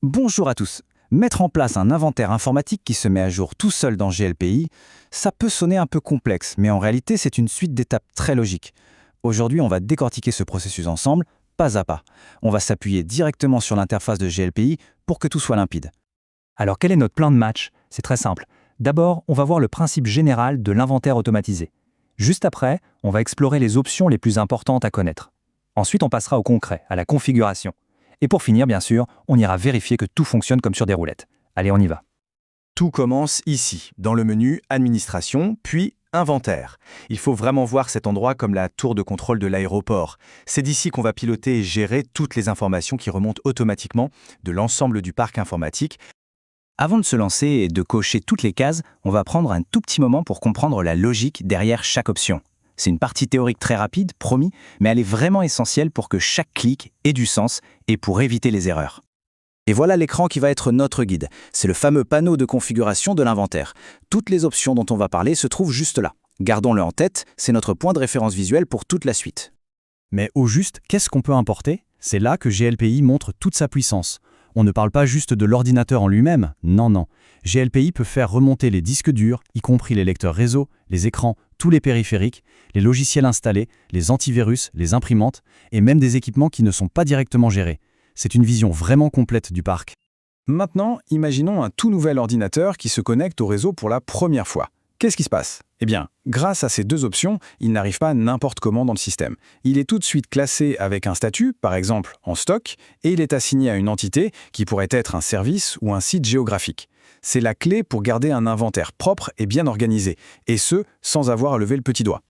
Bonjour à tous. Mettre en place un inventaire informatique qui se met à jour tout seul dans GLPI, ça peut sonner un peu complexe, mais en réalité, c'est une suite d'étapes très logiques. Aujourd'hui, on va décortiquer ce processus ensemble, pas à pas. On va s'appuyer directement sur l'interface de GLPI pour que tout soit limpide. Alors quel est notre plan de match? C'est très simple. D'abord, on va voir le principe général de l'inventaire automatisé. Juste après, on va explorer les options les plus importantes à connaître. Ensuite, on passera au concret, à la configuration. Et pour finir, bien sûr, on ira vérifier que tout fonctionne comme sur des roulettes. Allez, on y va. Tout commence ici, dans le menu Administration, puis Inventaire. Il faut vraiment voir cet endroit comme la tour de contrôle de l'aéroport. C'est d'ici qu'on va piloter et gérer toutes les informations qui remontent automatiquement de l'ensemble du parc informatique. Avant de se lancer et de cocher toutes les cases, on va prendre un tout petit moment pour comprendre la logique derrière chaque option. C'est une partie théorique très rapide, promis, mais elle est vraiment essentielle pour que chaque clic ait du sens et pour éviter les erreurs. Et voilà l'écran qui va être notre guide. C'est le fameux panneau de configuration de l'inventaire. Toutes les options dont on va parler se trouvent juste là. Gardons-le en tête, c'est notre point de référence visuel pour toute la suite. Mais au juste, qu'est-ce qu'on peut importer? C'est là que GLPI montre toute sa puissance. On ne parle pas juste de l'ordinateur en lui-même, non. GLPI peut faire remonter les disques durs, y compris les lecteurs réseau, les écrans, tous les périphériques, les logiciels installés, les antivirus, les imprimantes, et même des équipements qui ne sont pas directement gérés. C'est une vision vraiment complète du parc. Maintenant, imaginons un tout nouvel ordinateur qui se connecte au réseau pour la première fois. Qu'est-ce qui se passe? Eh bien, grâce à ces deux options, il n'arrive pas n'importe comment dans le système. Il est tout de suite classé avec un statut, par exemple en stock, et il est assigné à une entité qui pourrait être un service ou un site géographique. C'est la clé pour garder un inventaire propre et bien organisé, et ce, sans avoir à lever le petit doigt.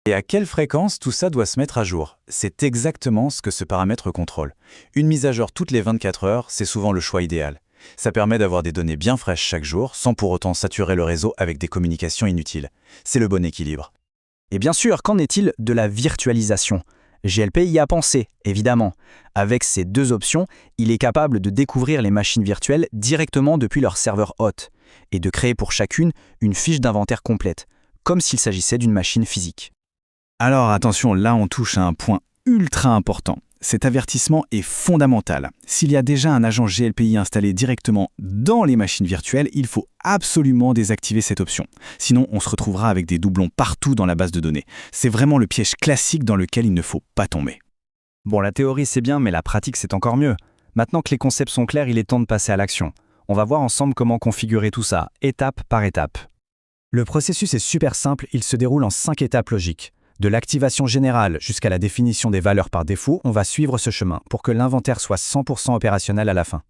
Et à quelle fréquence tout ça doit se mettre à jour? C'est exactement ce que ce paramètre contrôle. Une mise à jour toutes les 24 heures, c'est souvent le choix idéal. Ça permet d'avoir des données bien fraîches chaque jour, sans pour autant saturer le réseau avec des communications inutiles. C'est le bon équilibre. Et bien sûr, qu'en est-il de la virtualisation? GLPI y a pensé, évidemment. Avec ces deux options, il est capable de découvrir les machines virtuelles directement depuis leur serveur hôte et de créer pour chacune une fiche d'inventaire complète, comme s'il s'agissait d'une machine physique. Alors attention, là on touche à un point ultra important. Cet avertissement est fondamental. S'il y a déjà un agent GLPI installé directement dans les machines virtuelles, il faut absolument désactiver cette option. Sinon, on se retrouvera avec des doublons partout dans la base de données. C'est vraiment le piège classique dans lequel il ne faut pas tomber. Bon, la théorie c'est bien, mais la pratique c'est encore mieux. Maintenant que les concepts sont clairs, il est temps de passer à l'action. On va voir ensemble comment configurer tout ça, étape par étape. Le processus est super simple, il se déroule en 5 étapes logiques. De l'activation générale jusqu'à la définition des valeurs par défaut, on va suivre ce chemin pour que l'inventaire soit 100% opérationnel à la fin.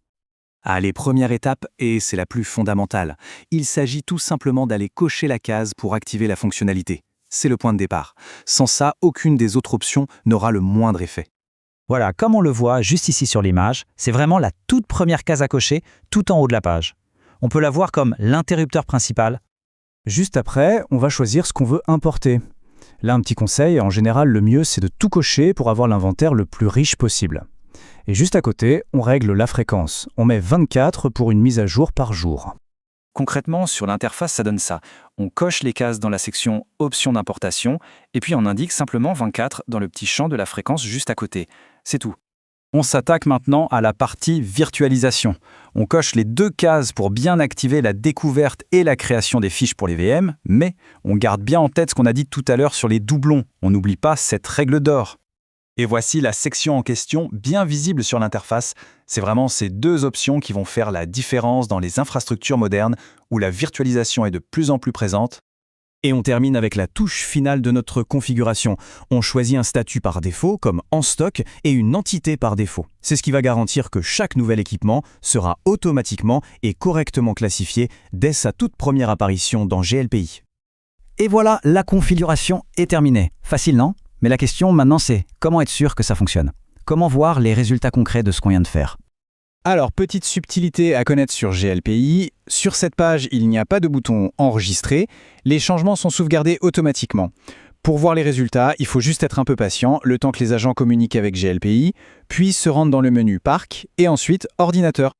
Allez, première étape, et c'est la plus fondamentale. Il s'agit tout simplement d'aller cocher la case pour activer la fonctionnalité. C'est le point de départ. Sans ça, aucune des autres options n'aura le moindre effet. Voilà, comme on le voit juste ici sur l'image, c'est vraiment la toute première case à cocher, tout en haut de la page. On peut la voir comme l'interrupteur principal. Juste après, on va choisir ce qu'on veut importer. Là, un petit conseil, en général, le mieux, c'est de tout cocher pour avoir l'inventaire le plus riche possible. Et juste à côté, on règle la fréquence. On met 24 pour une mise à jour par jour. Concrètement, sur l'interface, ça donne ça. On coche les cases dans la section Options d'importation, et puis on indique simplement 24 dans le petit champ de la fréquence juste à côté. C'est tout. On s'attaque maintenant à la partie virtualisation. On coche les deux cases pour bien activer la découverte et la création des fiches pour les VM, mais on garde bien en tête ce qu'on a dit tout à l'heure sur les doublons. On n'oublie pas cette règle d'or. Et voici la section en question, bien visible sur l'interface. C'est vraiment ces deux options qui vont faire la différence dans les infrastructures modernes où la virtualisation est de plus en plus présente. Et on termine avec la touche finale de notre configuration. On choisit un statut par défaut, comme en stock, et une entité par défaut. C'est ce qui va garantir que chaque nouvel équipement sera automatiquement et correctement classifié dès sa toute première apparition dans GLPI. Et voilà, la configuration est terminée. Facile, non? Mais la question maintenant c'est comment être sûr que ça fonctionne? Comment voir les résultats concrets de ce qu'on vient de faire? Alors, petite subtilité à connaître sur GLPI, sur cette page, il n'y a pas de bouton enregistrer, les changements sont sauvegardés automatiquement. Pour voir les résultats, il faut juste être un peu patient, le temps que les agents communiquent avec GLPI, puis se rendre dans le menu Parc et ensuite Ordinateur.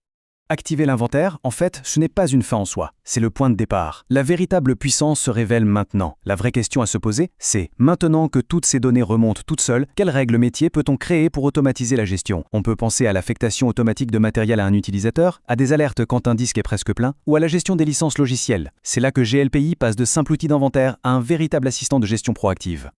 Activer l'inventaire, en fait, ce n'est pas une fin en soi, c'est le point de départ. La véritable puissance se révèle maintenant. La vraie question à se poser, c'est maintenant que toutes ces données remontent toutes seules, quelles règles métiers peut-on créer pour automatiser la gestion? On peut penser à l'affectation automatique de matériel à un utilisateur, à des alertes quand un disque est presque plein, ou à la gestion des licences logicielles. C'est là que GLPI passe de simple outil d'inventaire à un véritable assistant de gestion proactive.